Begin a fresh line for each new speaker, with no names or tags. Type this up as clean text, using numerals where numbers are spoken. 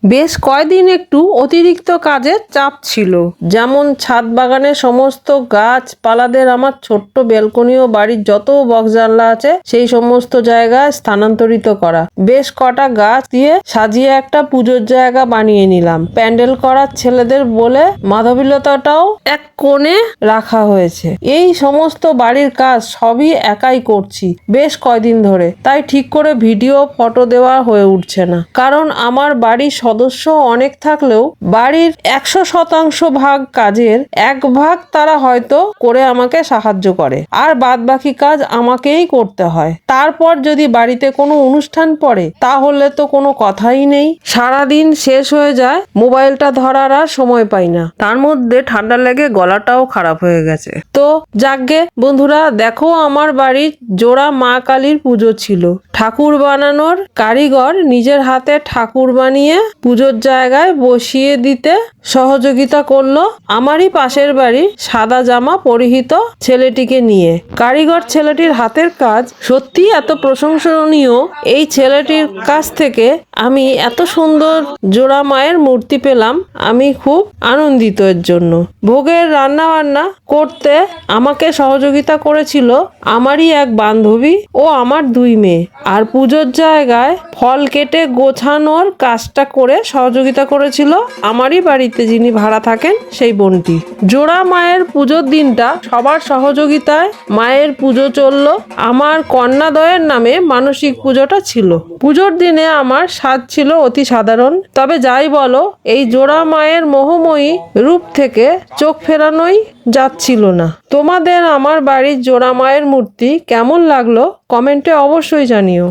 বেশ কয়দিন একটু অতিরিক্ত কাজের চাপ ছিল, যেমন ছাদ বাগানের সমস্ত গাছপালাদের আমার ছোট্ট ব্যালকনি ও বাড়ির যত বক্স জানলা আছে সেই সমস্ত জায়গায় স্থানান্তরিত করা। বেশ কটা গাছ দিয়ে সাজিয়ে একটা পুজোর জায়গা বানিয়ে নিলাম। প্যান্ডেল করার ছেলেদের বলে মাধবীলতাটাও এক কোণে রাখা হয়েছে। এই সমস্ত বাড়ির কাজ সবই একাই করছি বেশ কয়দিন ধরে, তাই ঠিক করে ভিডিও ফটো দেওয়া হয়ে উঠছে না। কারণ আমার বাড়ির সদস্য অনেক থাকলেও বাড়ির 100% ভাগ কাজের 1 ভাগ তারা হয়তো করে আমাকে সাহায্য করে, আর বাদ বাকি কাজ আমাকেই করতে হয়। তারপর যদি বাড়িতে কোনো অনুষ্ঠান পড়ে তাহলে তো কোনো কথাই নেই, সারাদিন শেষ হয়ে যায়, মোবাইলটা ধরার আর সময় পাই না। তার মধ্যে ঠান্ডা লেগে গলাটাও খারাপ হয়ে গেছে। তো যাকগে বন্ধুরা, দেখো আমার বাড়ির জোড়া মা কালীর পুজো ছিল। ঠাকুর বানানোর কারিগর নিজের হাতে ঠাকুর বানিয়ে পুজোর জায়গায় বসিয়ে দিতে সহযোগিতা করলো আমারই পাশের বাড়ি সাদা জামা পরিহিত ছেলেটিকে নিয়ে। কারিগর ছেলেটির হাতের কাজ সত্যি এত প্রশংসনীয়। এই ছেলেটির কাছ থেকে আমি এত সুন্দর জোড়া মায়ের মূর্তি পেলাম, আমি খুব আনন্দিত এর জন্য। ভোগের রান্না বান্না করতে আমাকে সহযোগিতা করেছিল আমারই এক বান্ধবী ও আমার 2 মেয়ে, আর পুজোর জায়গায় ফল কেটে গোছানোর কাজটা করে সহযোগিতা করেছিল আমারই বাড়িতে যিনি ভাড়া থাকেন সেই বোনটি। জোড়া মায়ের পুজোর দিনটা সবার সহযোগিতায় মায়ের পুজো চললো। আমার কন্যাদয়ের নামে মানসিক পুজোটা ছিল। পুজোর দিনে আমার সাজ ছিল অতি সাধারণ, তবে যাই বলো এই জোড়া মায়ের মোহময়ী রূপ থেকে চোখ ফেরানোই যাচ্ছিল না। তোমাদের আমার বাড়ির জোড়া মায়ের মূর্তি কেমন লাগলো কমেন্টে অবশ্যই জানিও।